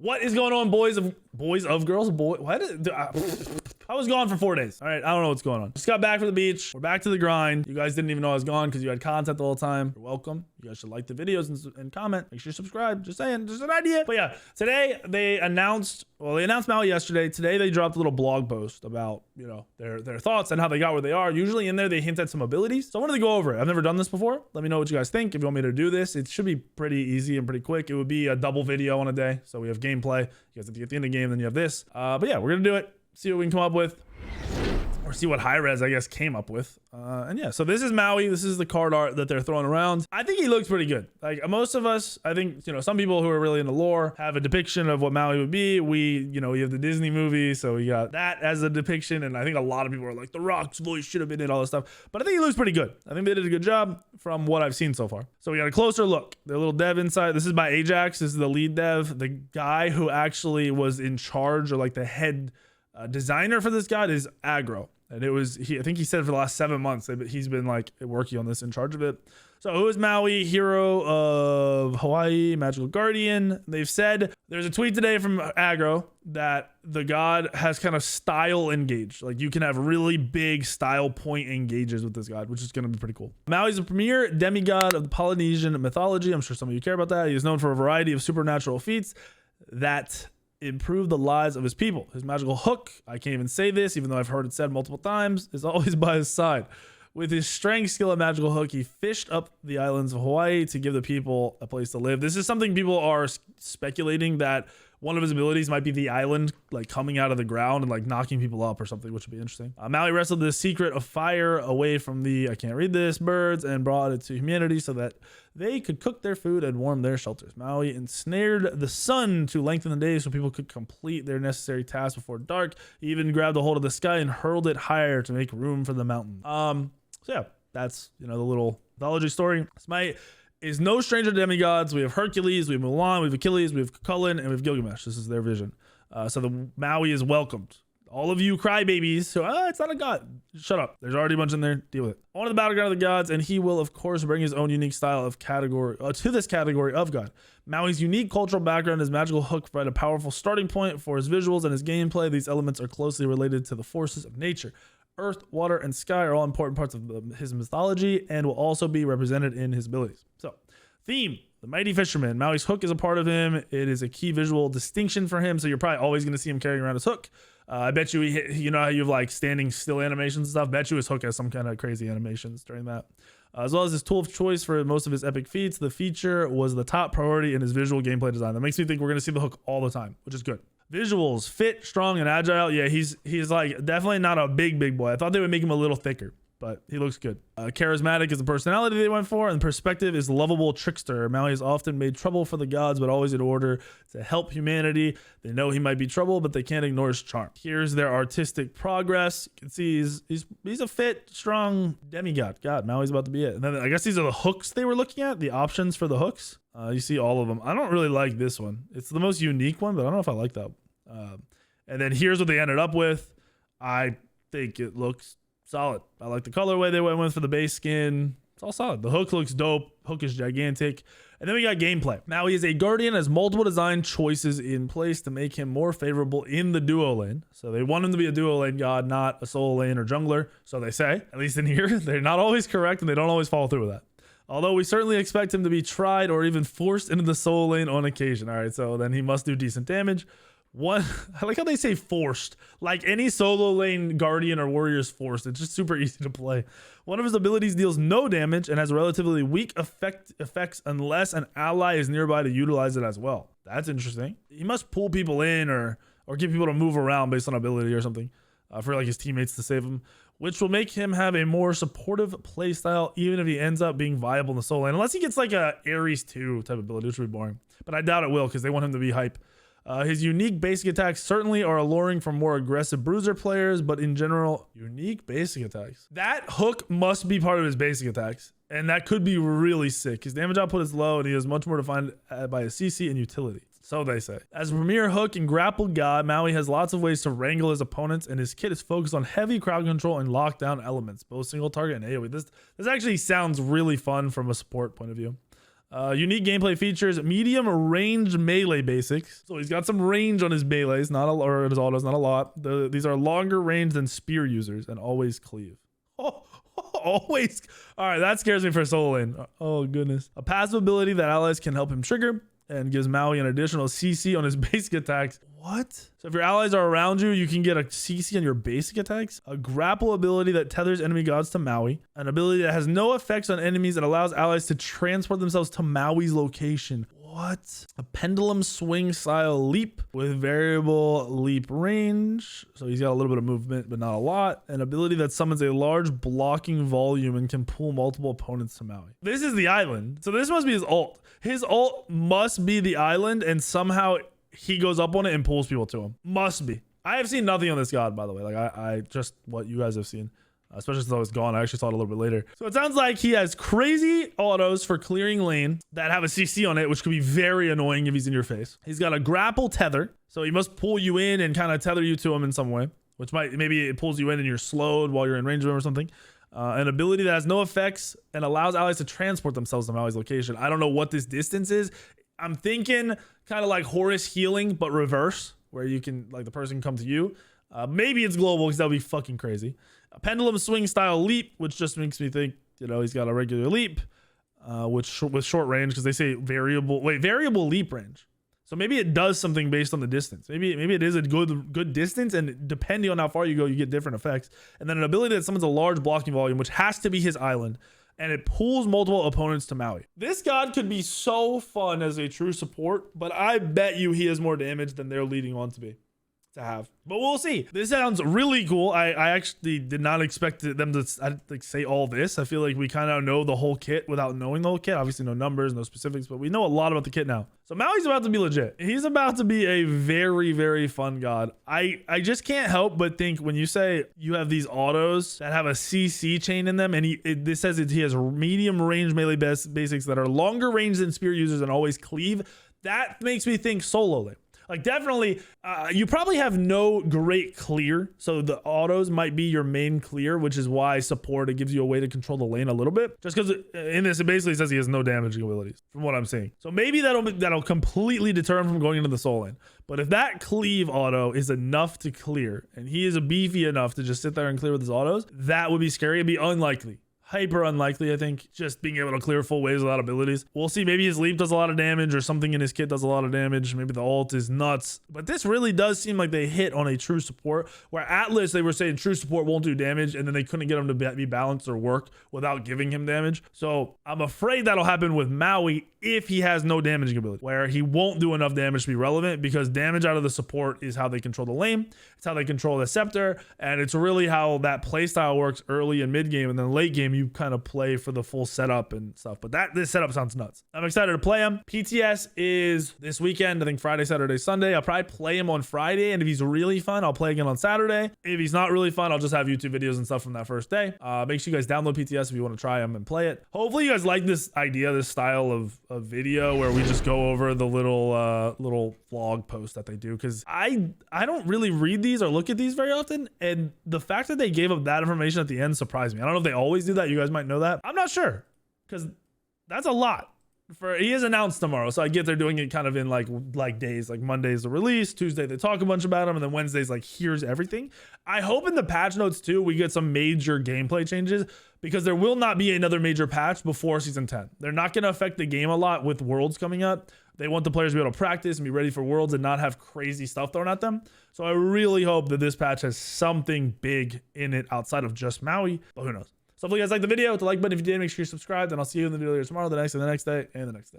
What is going on, boys of girls? I was gone for 4 days. All right, I don't know what's going on. Just got back from the beach. We're back to the grind. You guys didn't even know I was gone because you had content the whole time. You're welcome. You guys should like the videos and comment. Make sure you subscribe. Just saying, just an idea. But yeah, today they announced Maui yesterday. Today they dropped a little blog post about, their thoughts and how they got where they are. Usually in there they hint at some abilities. So I wanted to go over it. I've never done this before. Let me know what you guys think. If you want me to do this, it should be pretty easy and pretty quick. It would be a double video on a day. So we have gameplay. You guys have to get the end of the game, then you have this. But yeah, we're gonna do it. See what we can come up with. Or see what Hi-Rez, I guess, came up with. And yeah, so this is Maui. This is the card art that they're throwing around. I think he looks pretty good. Like most of us, I think, some people who are really into lore have a depiction of what Maui would be. We have the Disney movie, so we got that as a depiction. And I think a lot of people are like, The Rock's voice should have been in all this stuff. But I think he looks pretty good. I think they did a good job from what I've seen so far. So we got a closer look. The little dev inside. This is by Ajax. This is the lead dev. The guy who actually was in charge, or like the head designer for this god, is Aggro. And it was, I think he said for the last 7 months, he's been like working on this, in charge of it. So who is Maui? Hero of Hawaii, magical guardian. They've said, there's a tweet today from Aggro that the god has kind of style engaged. Like you can have really big style point engages with this god, which is going to be pretty cool. Maui's a premier demigod of the Polynesian mythology. I'm sure some of you care about that. He is known for a variety of supernatural feats that improve the lives of his people. His magical hook, I can't even say this even though I've heard it said multiple times, is always by his side. With his strength, skill, and magical hook, he fished up the islands of Hawaii to give the people a place to live. This is something people are speculating, that one of his abilities might be the island like coming out of the ground and like knocking people up or something, which would be interesting. Maui wrestled the secret of fire away from the, I can't read this, birds, and brought it to humanity so that they could cook their food and warm their shelters. Maui ensnared the sun to lengthen the day so people could complete their necessary tasks before dark. He even grabbed a hold of the sky and hurled it higher to make room for the mountain. So yeah, that's, the little mythology story. Smite is no stranger to demigods. We have Hercules, we have Mulan, we have Achilles, we have Cucullin, and we have Gilgamesh. This is their vision. So the Maui is welcomed. All of you crybabies, so it's not a god. Shut up. There's already a bunch in there. Deal with it. On to the battleground of the gods, and he will, of course, bring his own unique style of category to this category of god. Maui's unique cultural background, his magical hook, provide a powerful starting point for his visuals and his gameplay. These elements are closely related to the forces of nature. Earth, water, and sky are all important parts of his mythology and will also be represented in his abilities. So, theme, the mighty fisherman. Maui's hook is a part of him. It is a key visual distinction for him, so you're probably always going to see him carrying around his hook. I bet you, you know how you have like standing still animations and stuff? Bet you his hook has some kind of crazy animations during that. As well as his tool of choice for most of his epic feats, the feature was the top priority in his visual gameplay design. That makes me think we're going to see the hook all the time, which is good. Visuals, fit, strong, and agile. Yeah, he's like definitely not a big boy. I thought they would make him a little thicker, but he looks good. Charismatic is the personality they went for, and perspective is lovable trickster. Maui has often made trouble for the gods, but always in order to help humanity. They know he might be trouble, but they can't ignore his charm. Here's their artistic progress. You can see he's a fit, strong demigod. God, Maui's about to be it. And then I guess these are the hooks they were looking at, the options for the hooks. You see all of them. I don't really like this one. It's the most unique one, but I don't know if I like that. And then here's what they ended up with. I think it looks solid. I like the colorway they went with for the base skin. It's all solid. The hook looks dope. Hook is gigantic. And then we got gameplay. Maui is a guardian, has multiple design choices in place to make him more favorable in the duo lane. So they want him to be a duo lane god, not a solo lane or jungler. So they say, at least in here. They're not always correct and they don't always follow through with that. Although we certainly expect him to be tried or even forced into the solo lane on occasion. All right, so then he must do decent damage. I like how they say forced. Like any solo lane guardian or warrior is forced. It's just super easy to play. One of his abilities deals no damage and has relatively weak effects unless an ally is nearby to utilize it as well. That's interesting. He must pull people in or get people to move around based on ability or something for like his teammates to save him, which will make him have a more supportive playstyle even if he ends up being viable in the solo lane. Unless he gets like a Ares 2 type ability, which would be boring. But I doubt it will because they want him to be hype. His unique basic attacks certainly are alluring for more aggressive bruiser players, but in general, unique basic attacks. That hook must be part of his basic attacks, and that could be really sick. His damage output is low, and he has much more defined by his CC and utility. So they say. As a premier hook and grapple god, Maui has lots of ways to wrangle his opponents, and his kit is focused on heavy crowd control and lockdown elements, both single target and AoE. This actually sounds really fun from a support point of view. Unique gameplay features, medium range melee basics. So he's got some range on his melees, not a, or his autos, not a lot. These are longer range than spear users and always cleave. Oh, always. All right, that scares me for solo lane. Oh, goodness. A passive ability that allies can help him trigger and gives Maui an additional CC on his basic attacks. What? So if your allies are around you, you can get a CC on your basic attacks. A grapple ability that tethers enemy gods to Maui. An ability that has no effects on enemies and allows allies to transport themselves to Maui's location. What? A pendulum swing style leap with variable leap range. So he's got a little bit of movement, but not a lot. An ability that summons a large blocking volume and can pull multiple opponents to Maui. This is the island. So this must be his ult. His ult must be the island, and somehow he goes up on it and pulls people to him. Must be. I have seen nothing on this god, by the way. Like I just what you guys have seen. Especially since I was gone. I actually saw it a little bit later. So it sounds like he has crazy autos for clearing lane that have a CC on it, which could be very annoying if he's in your face. He's got a grapple tether. So he must pull you in and kind of tether you to him in some way, which might, maybe it pulls you in and you're slowed while you're in range of him or something. An ability that has no effects and allows allies to transport themselves to Maui's location. I don't know what this distance is. I'm thinking kind of like Horus healing, but reverse, where you can, like, the person can come to you. Maybe it's global because that would be fucking crazy. A pendulum swing style leap, which just makes me think, you know, he's got a regular leap, which with short range, because they say variable leap range. So maybe it does something based on the distance. Maybe it is a good distance, and depending on how far you go, you get different effects. And then an ability that summons a large blocking volume, which has to be his island, and it pulls multiple opponents to Maui. This god could be so fun as a true support, but I bet you he has more damage than they're leading on to be. To have, but we'll see. This sounds really cool. I actually did not expect them to like say all this. I feel like we kind of know the whole kit without knowing the whole kit. Obviously no numbers, no specifics, but we know a lot about the kit now. So Maui's about to be legit. He's about to be a very, very fun god. I just can't help but think when you say you have these autos that have a CC chain in them, and this says he has medium range melee basics that are longer range than spear users and always cleave. That makes me think solo lane. Like definitely, you probably have no great clear. So the autos might be your main clear, which is why support, it gives you a way to control the lane a little bit. Just because in this, it basically says he has no damaging abilities from what I'm seeing. So maybe that'll completely deter him from going into the soul lane. But if that cleave auto is enough to clear, and he is beefy enough to just sit there and clear with his autos, that would be scary. It'd be unlikely. Hyper unlikely, I think, just being able to clear full waves without abilities. We'll see. Maybe his leap does a lot of damage, or something in his kit does a lot of damage. Maybe the ult is nuts. But this really does seem like they hit on a true support, where Atlas, they were saying true support won't do damage, and then they couldn't get him to be balanced or work without giving him damage. So I'm afraid that'll happen with Maui if he has no damaging ability, where he won't do enough damage to be relevant, because damage out of the support is how they control the lane. It's how they control the scepter, and it's really how that playstyle works early and mid game, and then late game you kind of play for the full setup and stuff. But this setup sounds nuts. I'm excited to play him. PTS is this weekend, I think Friday, Saturday, Sunday. I'll probably play him on Friday, and if he's really fun, I'll play again on Saturday. If he's not really fun, I'll just have YouTube videos and stuff from that first day. Make sure you guys download PTS if you want to try him and play it. Hopefully you guys like this idea, this style of video where we just go over the little vlog post that they do, because I don't really read these or look at these very often, and the fact that they gave up that information at the end surprised me. I don't know if they always do that. You guys might know that. I'm not sure, because that's a lot. He is announced tomorrow, so I get they're doing it kind of in like days. Like Monday's the release, Tuesday they talk a bunch about him, and then Wednesday's like here's everything. I hope in the patch notes too we get some major gameplay changes, because there will not be another major patch before season 10. They're not going to affect the game a lot with Worlds coming up. They want the players to be able to practice and be ready for Worlds and not have crazy stuff thrown at them. So I really hope that this patch has something big in it outside of just Maui, but who knows. So if you guys like the video, hit the like button if you did. Make sure you're subscribed, and I'll see you in the video tomorrow, the next day, and the next day.